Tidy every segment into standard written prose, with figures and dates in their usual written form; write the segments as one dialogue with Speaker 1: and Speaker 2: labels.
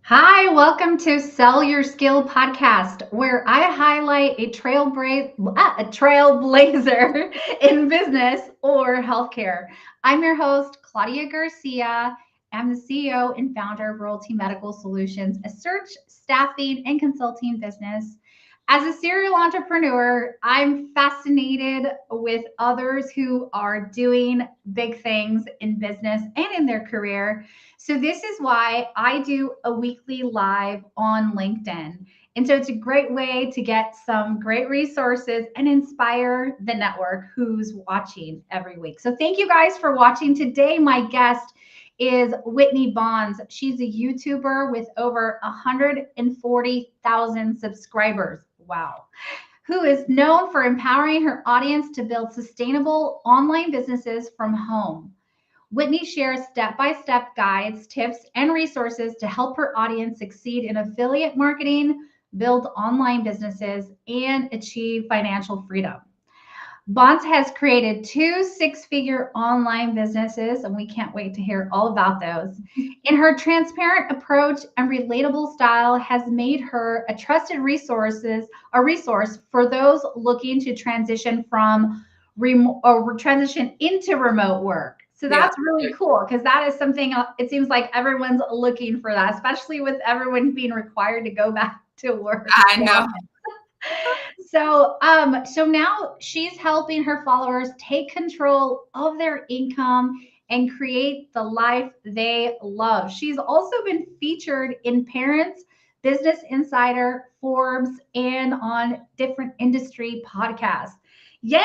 Speaker 1: Hi, welcome to Sell Your Skill podcast, where I highlight a trailblazer in business or healthcare. I'm your host, Claudia Garcia. I'm the CEO and founder of Royalty Medical Solutions, a search, staffing, and consulting business. As a serial entrepreneur, I'm fascinated with others who are doing big things in business and in their career. So this is why I do a weekly live on LinkedIn. And so it's a great way to get some great resources and inspire the network who's watching every week. So thank you guys for watching. Today, my guest is Whitney Bonds. She's a YouTuber with over 140,000 subscribers. Wow. Who is known for empowering her audience to build sustainable online businesses from home. Whitney shares step-by-step guides, tips, and resources to help her audience succeed in affiliate marketing, build online businesses, and achieve financial freedom. Bonds has created two six-figure online businesses, and we can't wait to hear all about those. And her transparent approach and relatable style has made her a trusted resource for those looking to transition from transition into remote work. So
Speaker 2: Yeah,
Speaker 1: that's really cool because that is something it seems like everyone's looking for that, especially with everyone being required to go back to work.
Speaker 2: I know.
Speaker 1: So now she's helping her followers take control of their income and create the life they love. She's also been featured in Parents, Business Insider, Forbes, and on different industry podcasts. Yay!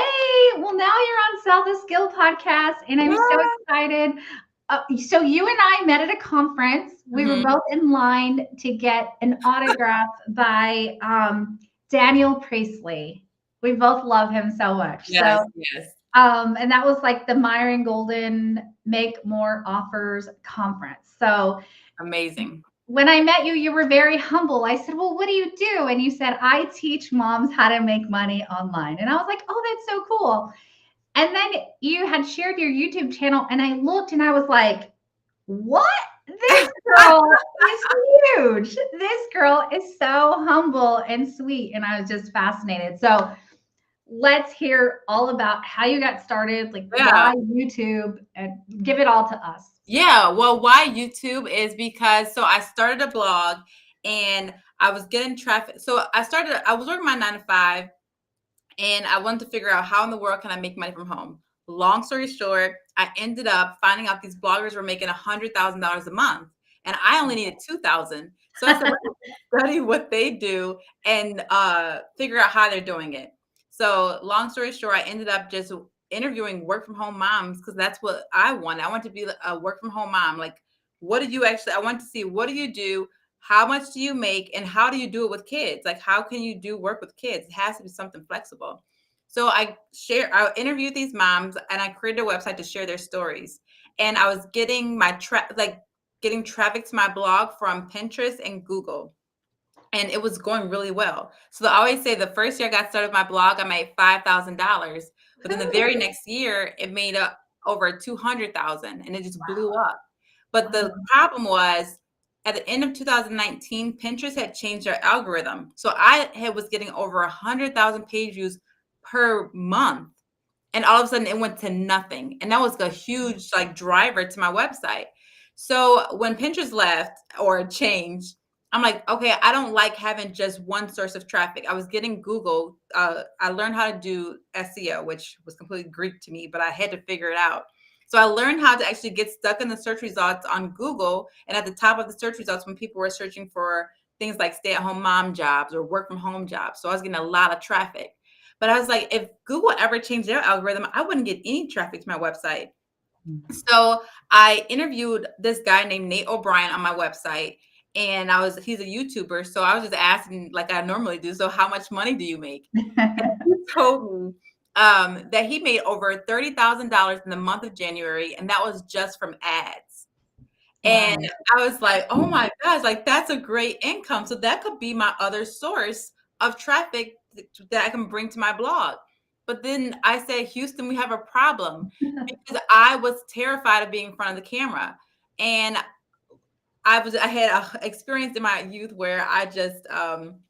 Speaker 1: Well, now you're on Sell the Skill podcast, and I'm so
Speaker 2: Yeah.
Speaker 1: excited. So you and I met at a conference. We were
Speaker 2: Mhm.
Speaker 1: both in line to get an autograph by Daniel Priestley. We both love him so much.
Speaker 2: Yes,
Speaker 1: So,
Speaker 2: yes.
Speaker 1: and that was like the Myron Golden Make More Offers conference. So
Speaker 2: Amazing.
Speaker 1: when I met you, you were very humble. I said, "Well, what do you do?" And you said, "I teach moms how to make money online." And I was like, "Oh, that's so cool." And then you had shared your YouTube channel, and I looked and I was like, what? This girl is huge. This girl is so humble and sweet. And I was just fascinated. So let's hear all about how you got started, like
Speaker 2: Yeah.
Speaker 1: why YouTube, and give it all to us.
Speaker 2: Yeah. Well, why YouTube is because I started a blog and I was getting traffic. I was working my 9 to 5 and I wanted to figure out how in the world can I make money from home. Long story short, I ended up finding out these bloggers were making $100,000 a month, and I only needed 2,000. So I said, let me study what they do and figure out how they're doing it. So long story short, I ended up just interviewing work from home moms because that's what I wanted. I want to be a work from home mom. Like, what do you actually? I want to see what do you do, how much do you make, and how do you do it with kids? Like, how can you do work with kids? It has to be something flexible. So I interviewed these moms and I created a website to share their stories. And I was getting getting traffic to my blog from Pinterest and Google. And it was going really well. So I always say the first year I got started with my blog, I made $5,000. But then the very next year, it made up over 200,000, and it just blew up. But the problem was at the end of 2019, Pinterest had changed their algorithm. So was getting over 100,000 page views per month. And all of a sudden it went to nothing. And that was a huge driver to my website. So when Pinterest left or changed, I'm like, okay, I don't like having just one source of traffic. I was getting Google. I learned how to do SEO, which was completely Greek to me, but I had to figure it out. So I learned how to actually get stuck in the search results on Google. And at the top of the search results, when people were searching for things like stay-at-home mom jobs or work from home jobs. So I was getting a lot of traffic. But I was like, if Google ever changed their algorithm, I wouldn't get any traffic to my website. So I interviewed this guy named Nate O'Brien on my website. And he's a YouTuber. So I was just asking, like I normally do, so how much money do you make? And he told me that he made over $30,000 in the month of January. And that was just from ads. And
Speaker 1: Wow.
Speaker 2: I was like, oh my gosh, like that's a great income. So that could be my other source of traffic that I can bring to my blog. But then I said, Houston, we have a problem because I was terrified of being in front of the camera. And I had a experience in my youth where I just um,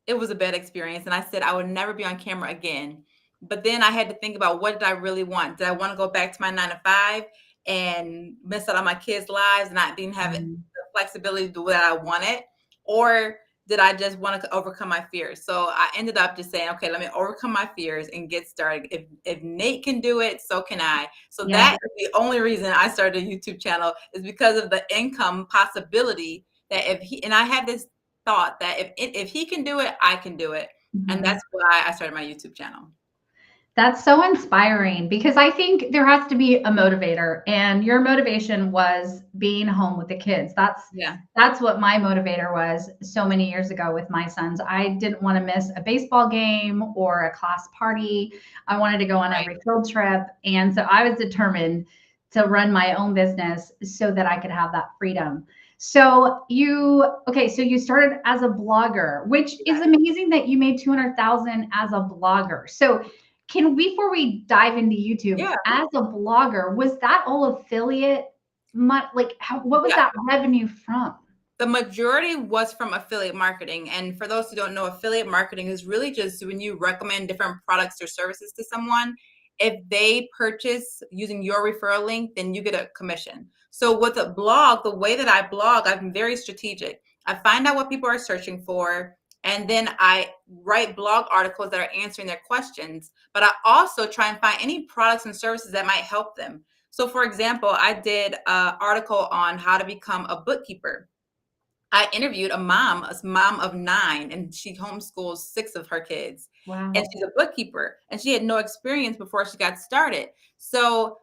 Speaker 2: it was a bad experience. And I said I would never be on camera again. But then I had to think about, what did I really want? Did I want to go back to my 9 to 5 and miss out on my kids' lives and I didn't have the
Speaker 1: Mhm.
Speaker 2: flexibility to do what I wanted? Or did I just want to overcome my fears? So I ended up just saying, okay, let me overcome my fears and get started. If Nate can do it, so can I. So
Speaker 1: Yeah.
Speaker 2: that is the only reason I started a YouTube channel, is because of the income possibility, that if he, and I had this thought that if he can do it, I can do it. And
Speaker 1: Mhm.
Speaker 2: that's why I started my YouTube channel.
Speaker 1: That's so inspiring because I think there has to be a motivator, and your motivation was being home with the kids.
Speaker 2: Yeah.
Speaker 1: That's what my motivator was so many years ago with my sons. I didn't want to miss a baseball game or a class party. I wanted to go on
Speaker 2: Right.
Speaker 1: every field trip, and so I was determined to run my own business so that I could have that freedom. So you started as a blogger, which is
Speaker 2: Yes.
Speaker 1: amazing that you made 200,000 as a blogger. So can we, before we dive into YouTube,
Speaker 2: Yeah.
Speaker 1: as a blogger, was that all affiliate? Like, what was
Speaker 2: Yeah.
Speaker 1: that revenue from?
Speaker 2: The majority was from affiliate marketing. And for those who don't know, affiliate marketing is really just when you recommend different products or services to someone. If they purchase using your referral link, then you get a commission. So with a blog, the way that I blog, I'm very strategic. I find out what people are searching for, and then I write blog articles that are answering their questions. But I also try and find any products and services that might help them. So for example, I did an article on how to become a bookkeeper. I interviewed a mom of 9, and she homeschools 6 of her kids. And
Speaker 1: Wow.
Speaker 2: she's a bookkeeper, and she had no experience before she got started. So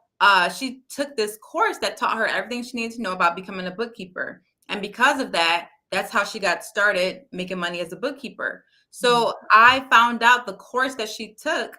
Speaker 2: she took this course that taught her everything she needed to know about becoming a bookkeeper. And because of that, that's how she got started making money as a bookkeeper.
Speaker 1: Mhm.
Speaker 2: So I found out the course that she took.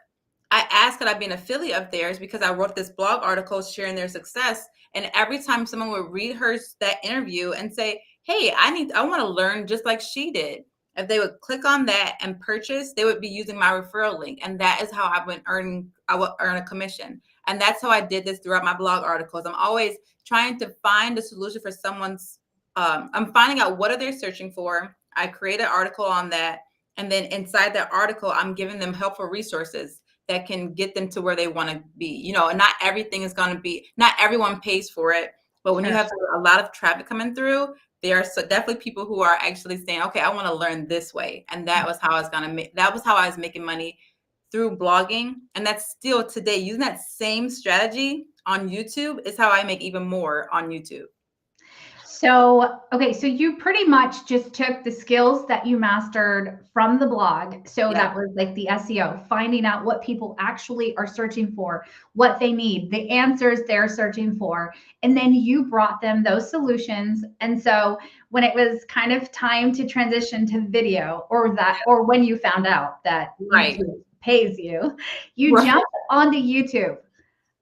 Speaker 2: I asked could I be an affiliate of theirs, because I wrote this blog article sharing their success. And every time someone would read her that interview and say, hey, I want to learn just like she did, if they would click on that and purchase, they would be using my referral link. And that is how I would earn a commission. And that's how I did this throughout my blog articles. I'm always trying to find a solution for someone's, I'm finding out what are they searching for. I create an article on that. And then inside that article, I'm giving them helpful resources that can get them to where they want to be. Not everything is going to be, not everyone pays for it. But when you
Speaker 1: Sure.
Speaker 2: have a lot of traffic coming through, there are definitely people who are actually saying, okay, I want to learn this way. And that was how I was going to make, that was how I was making money through blogging. And that's still today, using that same strategy on YouTube is how I make even more on YouTube.
Speaker 1: So you pretty much just took the skills that you mastered from the blog. So
Speaker 2: Yeah.
Speaker 1: that was like the SEO, finding out what people actually are searching for, what they need, the answers they're searching for. And then you brought them those solutions. And so when it was kind of time to transition to video, or when you found out that
Speaker 2: Right.
Speaker 1: YouTube pays you, you
Speaker 2: Right.
Speaker 1: jumped onto YouTube.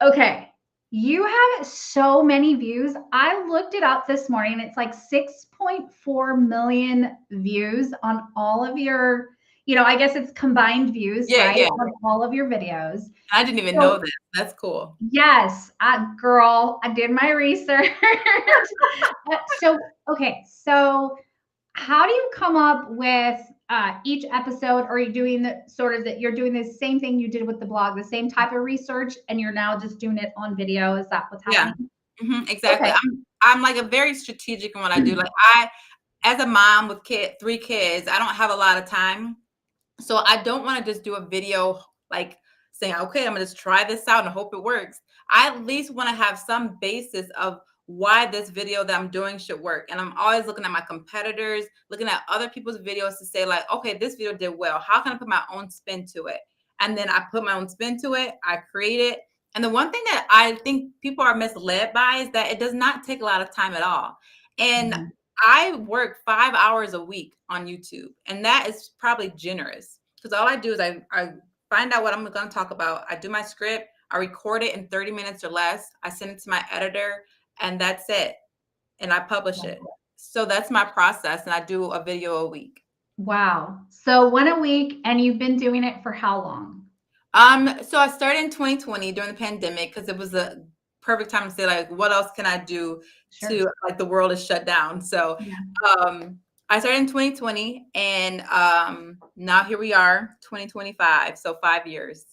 Speaker 1: Okay. You have so many views. I looked it up this morning. It's like 6.4 million views on all of your, I guess it's combined views,
Speaker 2: Yeah.
Speaker 1: right?
Speaker 2: Yeah.
Speaker 1: On all of your videos.
Speaker 2: I didn't even know
Speaker 1: So,
Speaker 2: that. That's cool.
Speaker 1: yes, girl, I did my research. So how do you come up with each episode? Or are you doing the sort of that you're doing the same thing you did with the blog, the same type of research, and you're now just doing it on video? Is that what's
Speaker 2: Yeah.
Speaker 1: happening?
Speaker 2: Exactly.
Speaker 1: Okay.
Speaker 2: I'm like a very strategic in what I do. Like as a mom with 3 kids, I don't have a lot of time. So I don't want to just do a video like saying, okay, I'm gonna just try this out and hope it works. I at least want to have some basis of why this video that I'm doing should work. And I'm always looking at my competitors, looking at other people's videos to say, like, okay, this video did well. How can I put my own spin to it? And then I put my own spin to it, I create it. And the one thing that I think people are misled by is that it does not take a lot of time at all. And
Speaker 1: Mhm.
Speaker 2: I work 5 hours a week on YouTube, and that is probably generous, because all I do is I find out what I'm going to talk about. I do my script, I record it in 30 minutes or less. I send it to my editor, and that's it. And I publish it. So that's my process, and I do a video a week.
Speaker 1: Wow. So one a week, and you've been doing it for how long?
Speaker 2: So I started in 2020 during the pandemic, because it was perfect time to say, like, what else can I do
Speaker 1: Sure.
Speaker 2: to, like, the world is shut down. So
Speaker 1: Yeah.
Speaker 2: I started in 2020, and now here we are, 2025. So 5 years.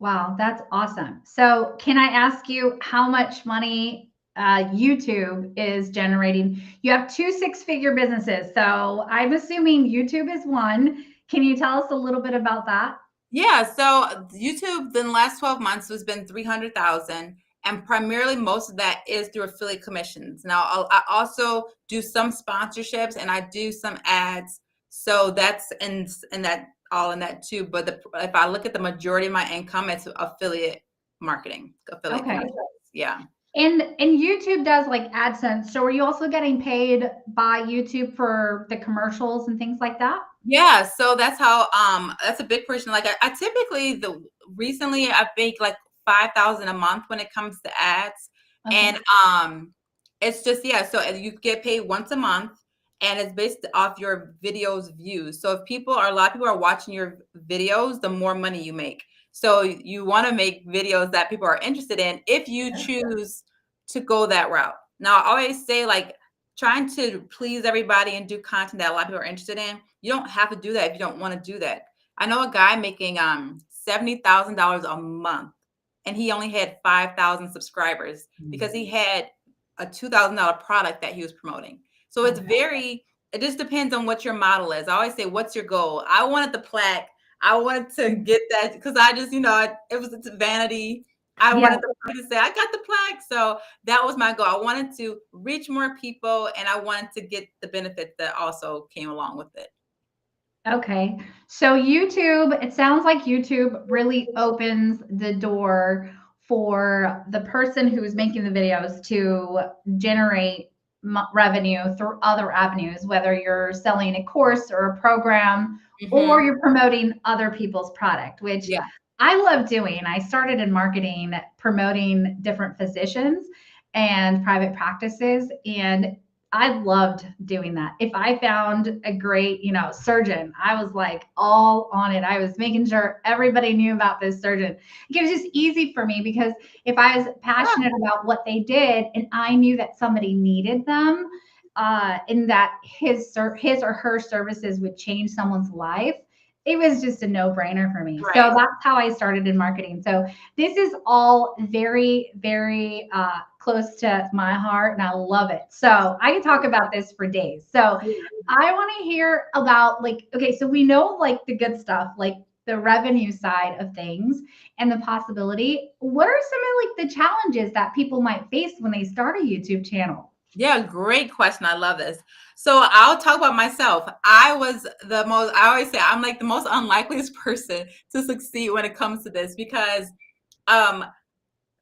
Speaker 1: Wow, that's awesome. So, can I ask you how much money YouTube is generating? You have two six-figure businesses. So, I'm assuming YouTube is one. Can you tell us a little bit about that?
Speaker 2: Yeah, so YouTube in the last 12 months has been 300,000, and primarily most of that is through affiliate commissions. Now, I also do some sponsorships and I do some ads. So that's in that all in that too. But if I look at the majority of my income, it's affiliate marketing, affiliate
Speaker 1: Okay.
Speaker 2: commissions. Yeah.
Speaker 1: And YouTube does like AdSense. So, are you also getting paid by YouTube for the commercials and things like that?
Speaker 2: Yeah, so that's how that's a big portion. Like I typically recently I make like 5,000 a month when it comes to ads.
Speaker 1: Okay.
Speaker 2: And it's just, yeah, so you get paid once a month, and it's based off your videos views. So if a lot of people are watching your videos, the more money you make. So you want to make videos that people are interested in if you choose to go that route. Now I always say, like, trying to please everybody and do content that a lot of people are interested in, you don't have to do that if you don't want to do that. I know a guy making $70,000 a month, and he only had 5,000 subscribers because he had a $2,000 product that he was promoting. So it just depends on what your model is. I always say, what's your goal? I wanted the plaque. I wanted to get that because I just, it's vanity. I
Speaker 1: Yeah.
Speaker 2: wanted to say, I got the plaque. So that was my goal. I wanted to reach more people, and I wanted to get the benefits that also came along with it.
Speaker 1: Okay. So YouTube, it sounds like YouTube really opens the door for the person who's making the videos to generate revenue through other avenues, whether you're selling a course or a program or
Speaker 2: Mm-hmm.
Speaker 1: you're promoting other people's product, which
Speaker 2: Yeah.
Speaker 1: I love doing. I started in marketing promoting different physicians and private practices, and I loved doing that. If I found a great, surgeon, I was like all on it. I was making sure everybody knew about this surgeon. It was just easy for me because if I was passionate about what they did and I knew that somebody needed them, and that his or her services would change someone's life, it was just a no-brainer for me.
Speaker 2: Right.
Speaker 1: So that's how I started in marketing. So this is all very, very close to my heart, and I love it. So I can talk about this for days. So I want to hear about, like, okay, so we know like the good stuff, like the revenue side of things and the possibility. What are some of like the challenges that people might face when they start a YouTube channel?
Speaker 2: Yeah, great question. I love this. So I'll talk about myself. I always say I'm like the most unlikeliest person to succeed when it comes to this because um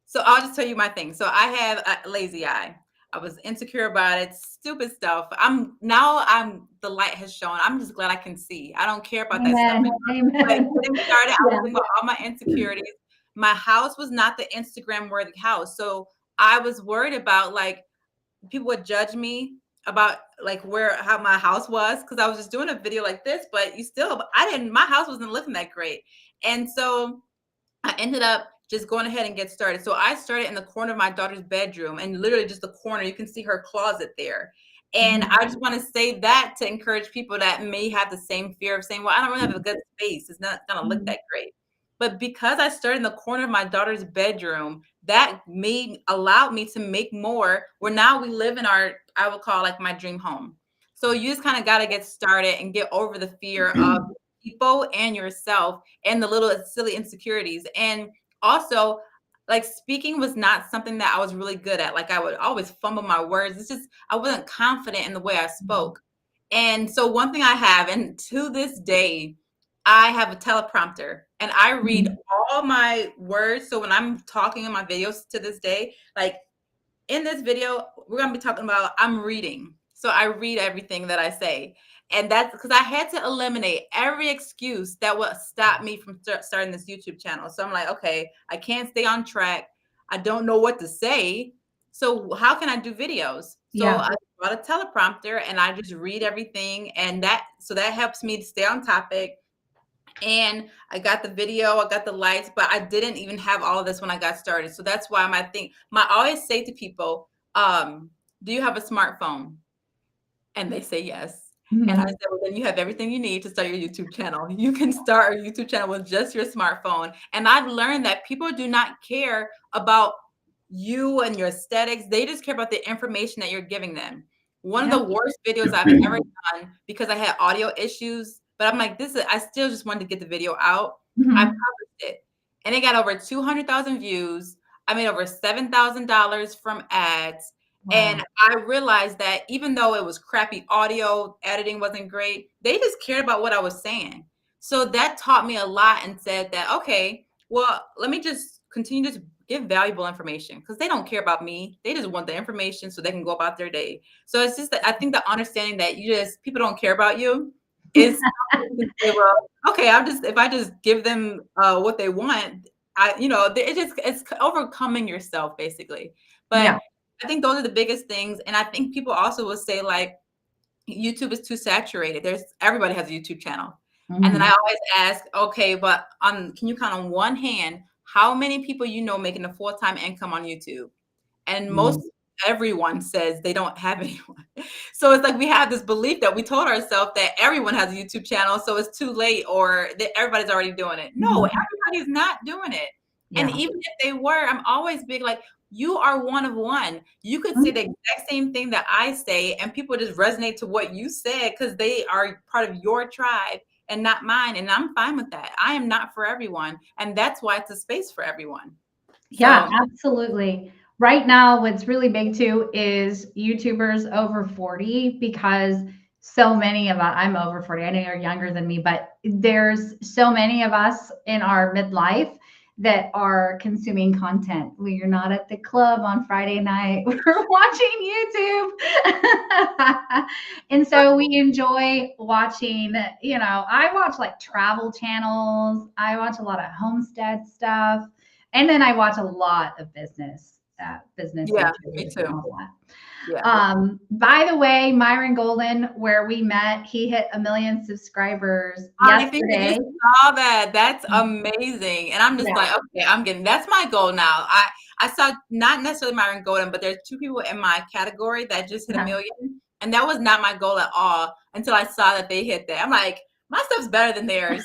Speaker 2: so I'll just tell you my thing. So I have a lazy eye. I was insecure about it, stupid stuff. The light has shown. I'm just glad I can see. I don't care about that stuff
Speaker 1: Amen.
Speaker 2: anymore. But
Speaker 1: Amen.
Speaker 2: getting started, I was
Speaker 1: Yeah.
Speaker 2: thinking about all my insecurities. My house was not the Instagram worthy house. So I was worried about, like, people would judge me about like how my house was because I was just doing a video like this, but my house wasn't looking that great. And so I ended up just going ahead and get started. So I started in the corner of my daughter's bedroom, and literally just the corner, you can see her closet there. And I just want to say that to encourage people that may have the same fear of saying, well, I don't really have a good space. It's not going to look that great. But because I started in the corner of my daughter's bedroom, that allowed me to make more, where now we live in I would call like my dream home. So you just kind of got to get started and get over the fear of people and yourself and the little silly insecurities. And also, like, speaking was not something that I was really good at. Like, I would always fumble my words. It's just I wasn't confident in the way I spoke. And so one thing I have, and to this day, I have a teleprompter and I read all my words. So when I'm talking in my videos to this day, like in this video, we're going to be talking about I'm reading. So I read everything that I say. And that's because I had to eliminate every excuse that would stop me from starting this YouTube channel. So I'm like, okay, I can't stay on track. I don't know what to say. So how can I do videos? So
Speaker 1: Yeah.
Speaker 2: I bought a teleprompter and I just read everything. And that helps me to stay on topic. And I got the video, I got the likes, but I didn't even have all of this when I got started. So that's why I always say to people, do you have a smartphone? And they say yes. And I
Speaker 1: Mhm.
Speaker 2: said, well, then you have everything you need to start your YouTube channel. You can start a YouTube channel with just your smartphone. And I've learned that people do not care about you and your aesthetics. They just care about the information that you're giving them. One of
Speaker 1: Yep.
Speaker 2: the worst videos I've ever done, because I had audio issues, but I'm like, I still just wanted to get the video out. I
Speaker 1: Mhm.
Speaker 2: published it and it got over 200,000 views. I made over $7,000 from ads.
Speaker 1: Wow.
Speaker 2: And I realized that even though it was crappy audio, editing wasn't great, they just cared about what I was saying. So that taught me a lot and said that, okay, well, let me just continue to give valuable information because they don't care about me. They just want the information so they can go about their day. So it's just that I think the understanding that people don't care about you is you can say, well, okay, if I just give them what they want, it's overcoming yourself basically. But
Speaker 1: Yeah.
Speaker 2: I think those are the biggest things. And I think people also will say like YouTube is too saturated. Everybody has a YouTube channel. And then I
Speaker 1: Mhm.
Speaker 2: always ask, okay, but can you count on one hand how many people you know making a full-time income on YouTube? And
Speaker 1: Mhm.
Speaker 2: everyone says they don't have anyone. So it's like we have this belief that we told ourselves that everyone has a YouTube channel, so it's too late or that everybody's already doing it. No,
Speaker 1: Mhm.
Speaker 2: everybody's not doing it. And
Speaker 1: Yeah.
Speaker 2: even if they were, I'm always big like, you are one of one. You could say
Speaker 1: Mhm.
Speaker 2: the exact same thing that I say, and people just resonate to what you said because they are part of your tribe and not mine. And I'm fine with that. I am not for everyone. And that's why it's a space for everyone.
Speaker 1: Yeah,
Speaker 2: So
Speaker 1: absolutely. Right now, what's really big too is YouTubers over 40 because so many of us, I'm over 40. I know you're younger than me, but there's so many of us in our midlife that are consuming content. We're not at the club on Friday night. We're watching YouTube. And so we enjoy watching, I watch like travel channels. I watch a lot of homestead stuff. And then I watch a lot of business
Speaker 2: yeah, me
Speaker 1: YouTubers and
Speaker 2: too.
Speaker 1: all that.
Speaker 2: Yeah.
Speaker 1: By the way, Myron Golden, where we met, he hit 1 million subscribers
Speaker 2: I think I
Speaker 1: yesterday.
Speaker 2: just saw that. That's amazing. And I'm just
Speaker 1: Yeah.
Speaker 2: like, okay, that's my goal now. I saw not necessarily Myron Golden, but there's two people in my category that just hit a
Speaker 1: Yeah.
Speaker 2: million. And that was not my goal at all until I saw that they hit that. I'm like, my stuff's better than theirs.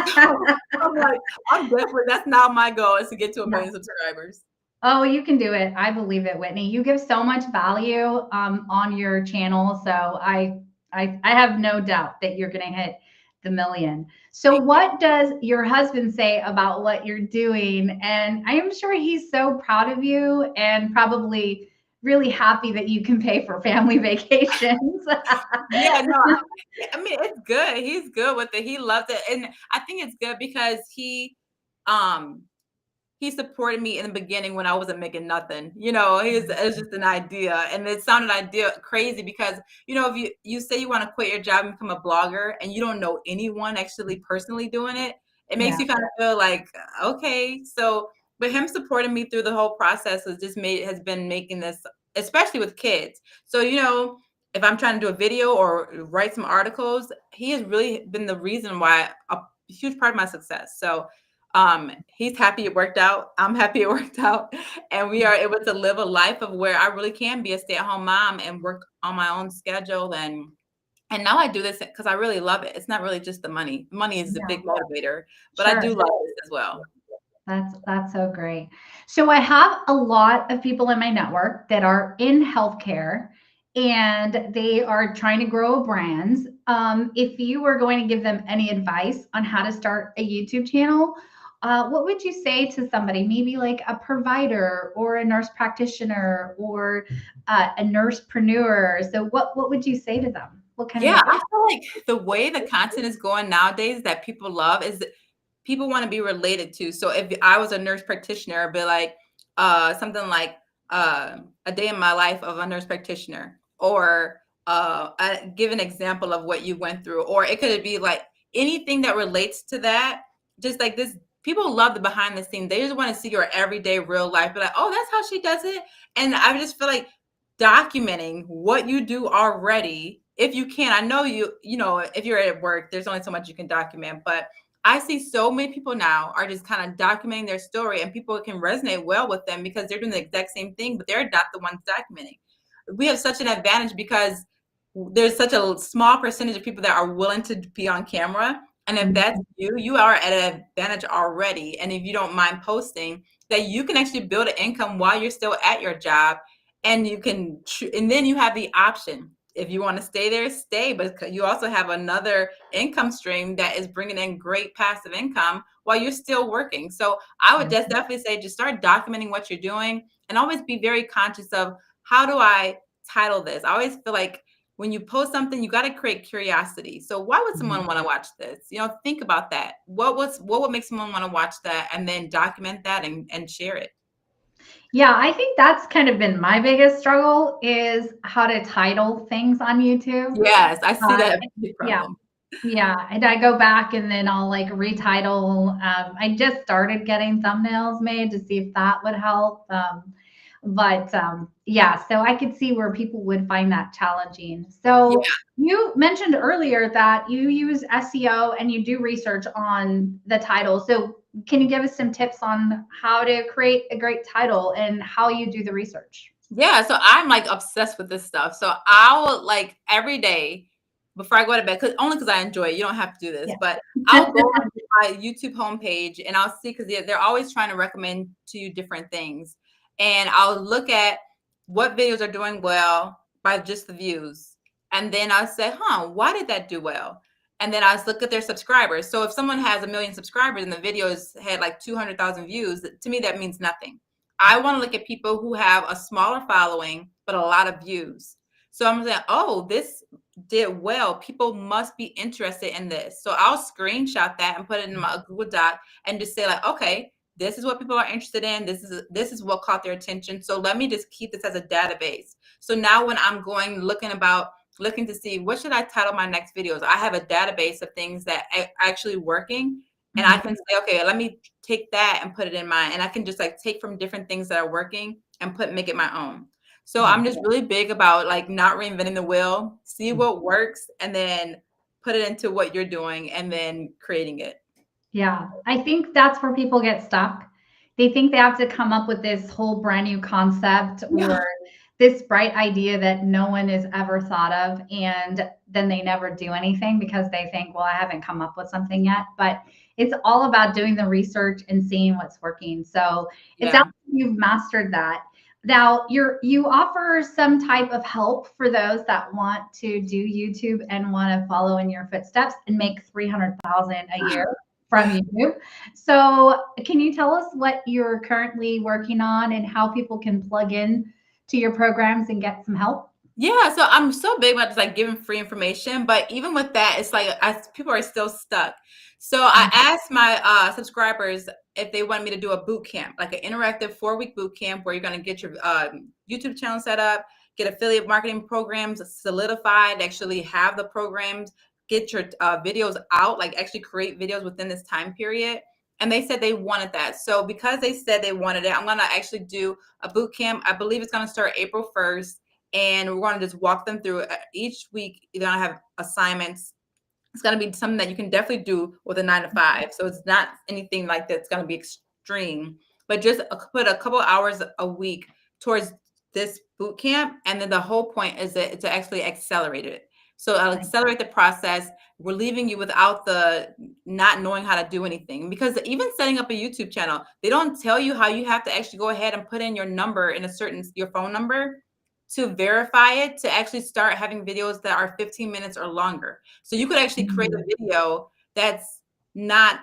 Speaker 2: So I'm like, that's not my goal is to get to a
Speaker 1: Yeah.
Speaker 2: million subscribers.
Speaker 1: Oh, you can do it. I believe it, Whitney. You give so much value on your channel, so I have no doubt that you're going to hit the million. So,
Speaker 2: Thank you.
Speaker 1: what does your husband say about what you're doing? And I am sure he's so proud of you and probably really happy that you can pay for family vacations.
Speaker 2: Yeah, no, I mean, it's good. He's good with it. He loves it. And I think it's good because um he supported me in the beginning when I wasn't making nothing. It was just an idea, and it sounded crazy because if you say you want to quit your job and become a blogger, and you don't know anyone actually personally doing it, it makes
Speaker 1: Yeah,
Speaker 2: you kind of feel like okay. So, but him supporting me through the whole process has been making this, especially with kids. So if I'm trying to do a video or write some articles, he has really been the reason why a huge part of my success. So he's happy it worked out. I'm happy it worked out. And we are able to live a life of where I really can be a stay-at-home mom and work on my own schedule. And now I do this because I really love it. It's not really just the money. Money is a
Speaker 1: yeah,
Speaker 2: big motivator, but I
Speaker 1: sure.
Speaker 2: do love this as well.
Speaker 1: That's so great. So I have a lot of people in my network that are in healthcare and they are trying to grow brands. If you were going to give them any advice on how to start a YouTube channel, what would you say to somebody, maybe like a provider or a nurse practitioner or a nursepreneur? So what would you say to them? What kind of
Speaker 2: Yeah,
Speaker 1: advice?
Speaker 2: I feel like the way the content is going nowadays that people love is that people want to be related to. So if I was a nurse practitioner, it'd be like something like a day in my life of a nurse practitioner, or give an example of what you went through, or it could be like anything that relates to that. Just like this, people love the behind the scenes. They just want to see your everyday real life. Be like, oh, that's how she does it. And I just feel like documenting what you do already if you can. I know if you're at work, there's only so much you can document, but I see so many people now are just kind of documenting their story, and people can resonate well with them because they're doing the exact same thing, but they're not the ones documenting. We have such an advantage because there's such a small percentage of people that are willing to be on camera. And if that's you, you are at an advantage already. And if you don't mind posting, that you can actually build an income while you're still at your job. And you can, and then you have the option. If you want to stay there, stay. But you also have another income stream that is bringing in great passive income while you're still working. So I would just definitely say just start documenting what you're doing and always be very conscious of how do I title this? I always feel like when you post something, you got to create curiosity. So why would someone want to watch this? Think about that. What would make someone want to watch that, and then document that and share it.
Speaker 1: Yeah, I think that's kind of been my biggest struggle is how to title things on YouTube.
Speaker 2: Yes, I see that big
Speaker 1: Yeah.
Speaker 2: problem.
Speaker 1: Yeah, and I go back and then I'll like retitle. I just started getting thumbnails made to see if that would help. Yeah, so I could see where people would find that challenging. So you mentioned earlier that you use SEO and you do research on the title. So can you give us some tips on how to create a great title and how you do the research?
Speaker 2: Yeah, so I'm like obsessed with this stuff. So I'll like every day before I go to bed, because I enjoy it. You don't have to do this,
Speaker 1: Yeah.
Speaker 2: but I'll go on my YouTube homepage and I'll see because they're always trying to recommend to you different things, and I'll look at what videos are doing well by just the views, and then I'll say, why did that do well? And then I look at their subscribers. So if someone has 1 million subscribers and the videos had like 200,000 views, to me that means nothing. I want to look at people who have a smaller following, but a lot of views. So I'm saying, oh, this did well. People must be interested in this. So I'll screenshot that and put it in my Google Doc and just say like, okay, this is what people are interested in. This is what caught their attention. So let me just keep this as a database. So now when I'm looking to see what should I title my next videos, I have a database of things that are actually working. And I can say, okay, let me take that and put it in mine. And I can just like take from different things that are working and make it my own. So I'm just really big about like not reinventing the wheel, see what works, and then put it into what you're doing and then creating it.
Speaker 1: Yeah, I think that's where people get stuck. They think they have to come up with this whole brand new concept or this bright idea that no one has ever thought of. And then they never do anything because they think, well, I haven't come up with something yet. But it's all about doing the research and seeing what's working. So it sounds like you've mastered that. Now you offer some type of help for those that want to do YouTube and want to follow in your footsteps and make 300,000 a year from YouTube. So can you tell us what you're currently working on and how people can plug in to your programs and get some help?
Speaker 2: Yeah, so I'm so big about just like giving free information, but even with that, it's like people are still stuck. So I asked my subscribers if they want me to do a boot camp, like an interactive 4-week boot camp where you're going to get your YouTube channel set up, get affiliate marketing programs solidified, actually have the programs, get your videos out, like actually create videos within this time period. And they said they wanted that. So because they said they wanted it, I'm going to actually do a boot camp. I believe it's going to start April 1st. And we're going to just walk them through each week. You're going to have assignments. It's going to be something that you can definitely do with a 9 to 5. So it's not anything like that's going to be extreme, but just put a couple hours a week towards this boot camp. And then the whole point is that to actually accelerate it. So I'll accelerate the process. We're leaving you without the not knowing how to do anything, because even setting up a YouTube channel, they don't tell you how you have to actually go ahead and put in your number in your phone number to verify it, to actually start having videos that are 15 minutes or longer. So you could actually create a video that's not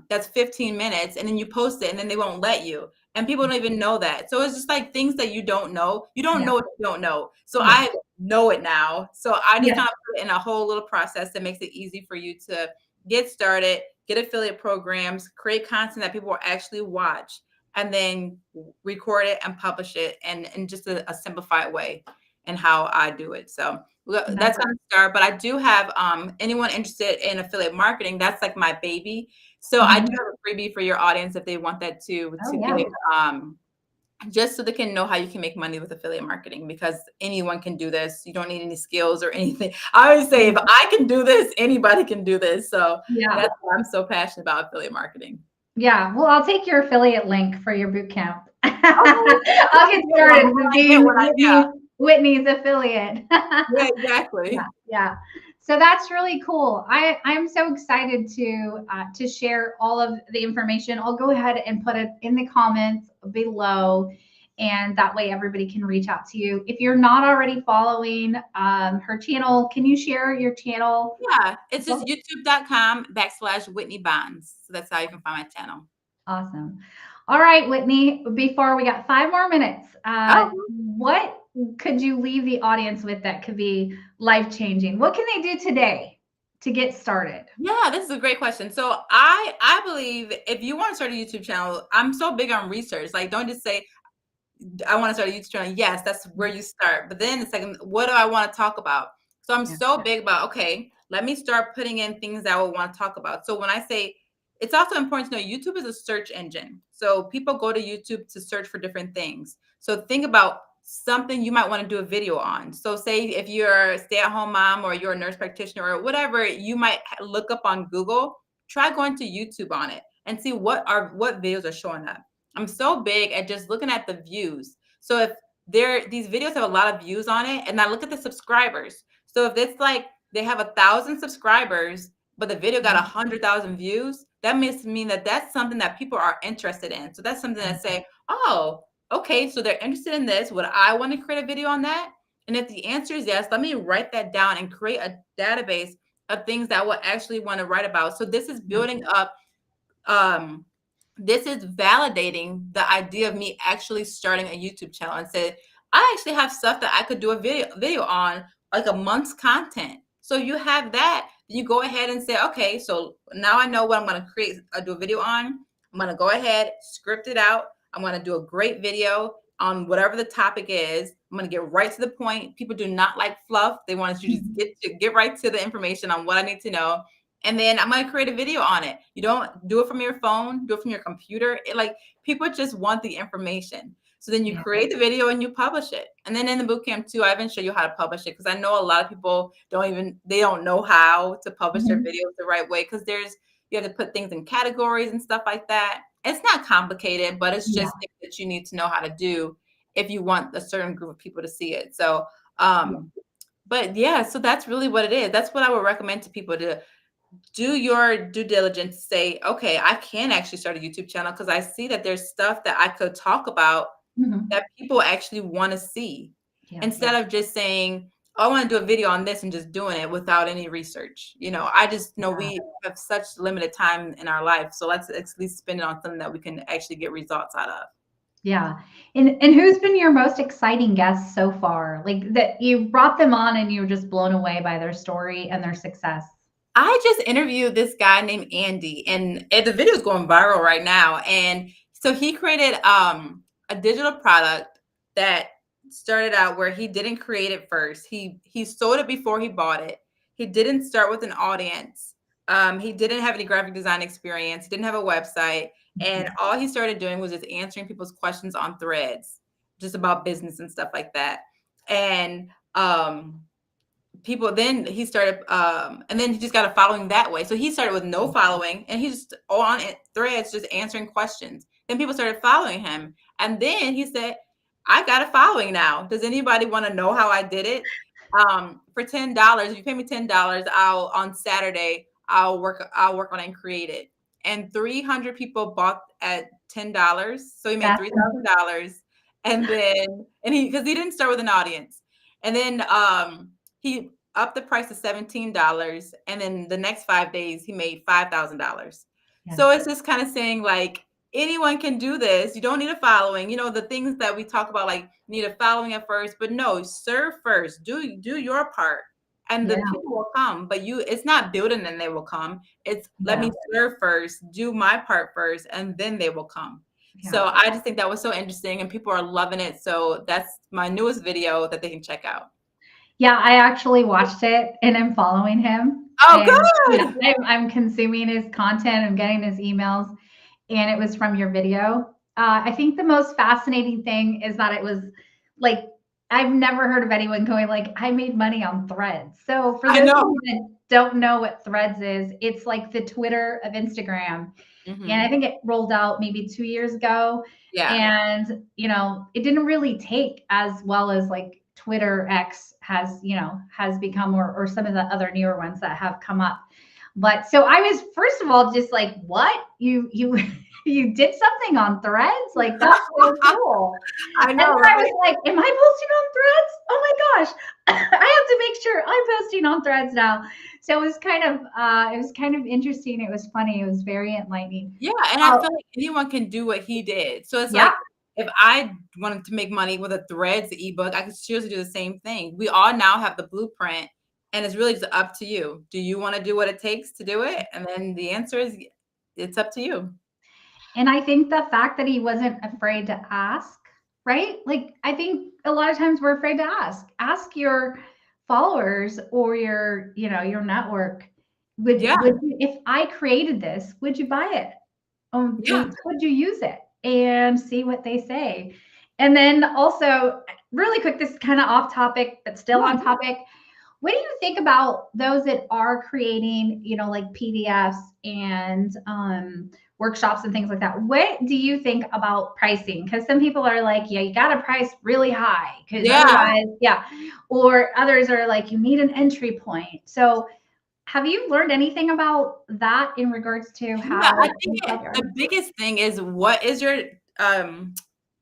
Speaker 2: that's 15 minutes and then you post it and then they won't let you. And people don't even know that. So it's just like things that you don't know. You don't know what you don't know. So I know it now. So I just kind of put it in a whole little process that makes it easy for you to get started, get affiliate programs, create content that people will actually watch, and then record it and publish it in just a simplified way and how I do it. So that's going to start. But I do have anyone interested in affiliate marketing, that's like my baby. So I do have a freebie for your audience if they want that to just so they can know how you can make money with affiliate marketing, because anyone can do this. You don't need any skills or anything. I always say, if I can do this, anybody can do this. So
Speaker 1: Yeah.
Speaker 2: that's why I'm so passionate about affiliate marketing.
Speaker 1: Yeah. Well, I'll take your affiliate link for your boot camp.
Speaker 2: Okay,
Speaker 1: I'll get started with being
Speaker 2: yeah,
Speaker 1: Whitney's affiliate.
Speaker 2: yeah, exactly.
Speaker 1: Yeah. So that's really cool. I'm so excited to share all of the information. I'll go ahead and put it in the comments below, and that way everybody can reach out to you. If you're not already following her channel, can you share your channel?
Speaker 2: Yeah, it's just youtube.com/Whitney Bonds. So that's how you can find my channel.
Speaker 1: Awesome. All right, Whitney, before we got 5 more minutes,
Speaker 2: Oh,
Speaker 1: what could you leave the audience with that could be life-changing? What can they do today to get started?
Speaker 2: yeah, this is a great question. So I believe if you want to start a YouTube channel, I'm so big on research. Like, don't just say, I want to start a YouTube channel. Yes, that's where you start. But then it's like, what do I want to talk about? So I'm
Speaker 1: Yeah.
Speaker 2: so big about, okay, let me start putting in things that I would want to talk about. So when I say, it's also important to know YouTube is a search engine. So people go to YouTube to search for different things. So think about something you might want to do a video on. So say if you're a stay-at-home mom or you're a nurse practitioner or whatever, you might look up on Google, try going to YouTube on it and see what videos are showing up. I'm so big at just looking at the views. So if these videos have a lot of views on it, and I look at the subscribers. So if it's like they have 1,000 subscribers, but the video got 100,000 views, that must mean that that's something that people are interested in. So that's something that say, oh, okay, so they're interested in this. Would I want to create a video on that? And if the answer is yes, let me write that down and create a database of things that I would actually want to write about. So this is building up, this is validating the idea of me actually starting a YouTube channel and said, I actually have stuff that I could do a video on, like a month's content. So you have that, you go ahead and say, okay, so now I know what I'm going to create, do a video on. I'm going to go ahead, script it out. I'm going to do a great video on whatever the topic is. I'm going to get right to the point. People do not like fluff. They want you to just get right to the information on what I need to know. And then I'm going to create a video on it. You don't do it from your phone, do it from your computer. People just want the information. So then you create the video and you publish it. And then in the bootcamp too, I even show you how to publish it, because I know a lot of people don't know how to publish their videos the right way, because you have to put things in categories and stuff like that. It's not complicated, but it's just things that you need to know how to do if you want a certain group of people to see it. So, but yeah, so that's really what it is. That's what I would recommend to people, to do your due diligence, say, okay, I can actually start a YouTube channel because I see that there's stuff that I could talk about that people actually want to see, instead of just saying, oh, I want to do a video on this and just doing it without any research. I just know we have such limited time in our life. So let's at least spend it on something that we can actually get results out of.
Speaker 1: Yeah. And who's been your most exciting guest so far? Like that you brought them on and you were just blown away by their story and their success.
Speaker 2: I just interviewed this guy named Andy, and the video is going viral right now. And so he created a digital product that started out where he didn't create it first. He sold it before he bought it. He didn't start with an audience. He didn't have any graphic design experience. He didn't have a website. And all he started doing was just answering people's questions on threads, just about business and stuff like that. And people, then he started, and then he just got a following that way. So he started with no following, and he's just on threads just answering questions. Then people started following him, and then he said, I got a following now. Does anybody want to know how I did it? For $10, if you pay me $10, on Saturday I'll work on it and create it. And 300 people bought at $10, so he made $3,000. And then, because he didn't start with an audience, and then he upped the price to $17, and then the next 5 days he made $5,000. So it's just kind of saying, like, anyone can do this. You don't need a following. The things that we talk about, like, need a following at first, but no, serve first. Do your part, and the people will come. But it's not building and they will come. It's let me serve first, do my part first, and then they will come. So I just think that was so interesting, and people are loving it. So that's my newest video that they can check out.
Speaker 1: Yeah, I actually watched it and I'm following him.
Speaker 2: Oh, good.
Speaker 1: I'm consuming his content. I'm getting his emails, and it was from your video. I think the most fascinating thing is that it was like I've never heard of anyone going like I made money on Threads. So for
Speaker 2: I
Speaker 1: those of
Speaker 2: know.
Speaker 1: you that don't know what Threads is, it's like the Twitter of Instagram. And I
Speaker 2: Hmm.
Speaker 1: think it rolled out maybe 2 years ago.
Speaker 2: Yeah.
Speaker 1: And, it didn't really take as well as like Twitter X has, has become or some of the other newer ones that have come up. But so I was first of all just like, what? You you did something on Threads? Like that's so cool.
Speaker 2: I
Speaker 1: And
Speaker 2: know,
Speaker 1: then I was
Speaker 2: right?
Speaker 1: like, am I posting on Threads? Oh my gosh. I have to make sure I'm posting on Threads now. So it was kind of interesting. It was funny. It was very enlightening.
Speaker 2: Yeah, and I
Speaker 1: Oh,
Speaker 2: feel like anyone can do what he did. So it's
Speaker 1: yeah.
Speaker 2: like if I wanted to make money with a Threads ebook, I could seriously do the same thing. We all now have the blueprint, and it's really just up to you. Do you want to do what it takes to do it? And then the answer is it's up to you.
Speaker 1: And I think the fact that he wasn't afraid to ask, right? Like I think a lot of times we're afraid to ask. Ask your followers or your network.
Speaker 2: Yeah,
Speaker 1: If I created this, would you buy it?
Speaker 2: yeah.
Speaker 1: Would you use it? And see what they say. And then also, really quick, this is kind of off topic, but still
Speaker 2: Yeah.
Speaker 1: on topic. What do you think about those that are creating, like PDFs and workshops and things like that? What do you think about pricing? Because some people are like, yeah, you got to price really high because
Speaker 2: Yeah.
Speaker 1: otherwise, yeah. Or others are like, you need an entry point. So, have you learned anything about that in regards to
Speaker 2: Yeah, I
Speaker 1: how
Speaker 2: think
Speaker 1: you sell yours?
Speaker 2: the biggest thing is what is your um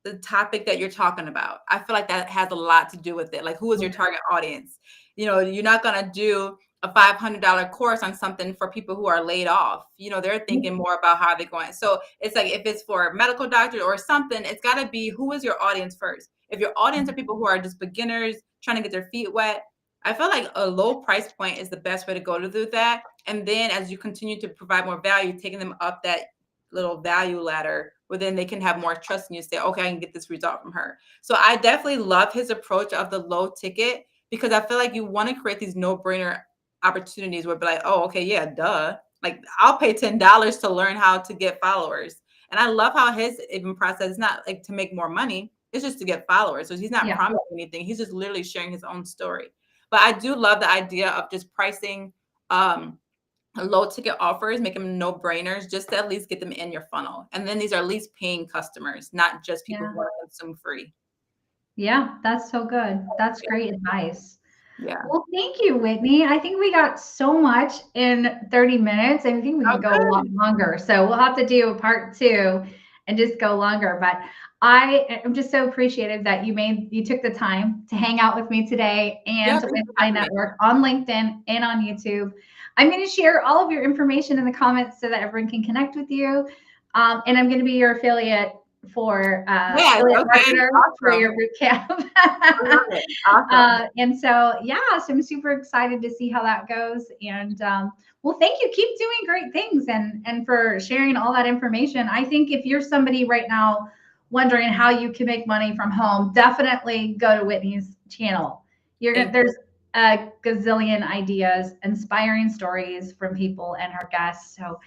Speaker 2: the topic that you're talking about. I feel like that has a lot to do with it. Like who is your target audience? You're not gonna do a $500 course on something for people who are laid off. They're thinking more about how they're going. So it's like if it's for a medical doctor or something, it's got to be who is your audience first. If your audience are people who are just beginners trying to get their feet wet, I feel like a low price point is the best way to go to do that. And then as you continue to provide more value, taking them up that little value ladder where then they can have more trust in you, say, okay, I can get this result from her. So I definitely love his approach of the low ticket because I feel like you want to create these no-brainer opportunities where be like, oh, okay, yeah, duh. Like I'll pay $10 to learn how to get followers. And I love how his even process is not like to make more money. It's just to get followers. So he's not
Speaker 1: Yeah.
Speaker 2: promising anything. He's just literally sharing his own story. But I do love the idea of just pricing low ticket offers, make them no brainers just to at least get them in your funnel. And then these are at least paying customers, not just people
Speaker 1: Yeah.
Speaker 2: who want to consume free.
Speaker 1: Yeah. That's so good. That's
Speaker 2: Yeah.
Speaker 1: great advice.
Speaker 2: Yeah.
Speaker 1: Well, thank you, Whitney. I think we got so much in 30 minutes. I think we
Speaker 2: Oh,
Speaker 1: could go a lot
Speaker 2: good.
Speaker 1: longer. So we'll have to do a part two and just go longer. But I am just so appreciative that you took the time to hang out with me today
Speaker 2: Yeah,
Speaker 1: and
Speaker 2: thanks
Speaker 1: with
Speaker 2: for
Speaker 1: my
Speaker 2: having me.
Speaker 1: network on LinkedIn and on YouTube. I'm going to share all of your information in the comments so that everyone can connect with you. And I'm going to be your
Speaker 2: Yes,
Speaker 1: affiliate
Speaker 2: okay.
Speaker 1: marketer for
Speaker 2: Awesome.
Speaker 1: your boot camp.
Speaker 2: I love it. Awesome.
Speaker 1: And so, yeah, so I'm super excited to see how that goes. And well, thank you. Keep doing great things and for sharing all that information. I think if you're somebody right now wondering how you can make money from home, definitely go to Whitney's channel.
Speaker 2: Thank
Speaker 1: There's a gazillion ideas, inspiring stories from people and her guests. So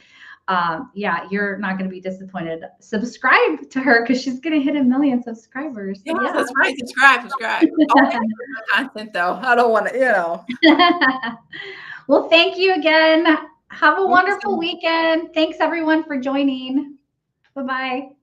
Speaker 1: yeah, you're not going to be disappointed. Subscribe to her because she's going to hit 1 million subscribers.
Speaker 2: you.
Speaker 1: So
Speaker 2: Yes,
Speaker 1: yeah.
Speaker 2: that's right. Subscribe. Only good content though. I don't want to.
Speaker 1: Well, thank you again. Have a
Speaker 2: Thank you so
Speaker 1: wonderful
Speaker 2: much.
Speaker 1: weekend. Thanks everyone for joining. Bye bye.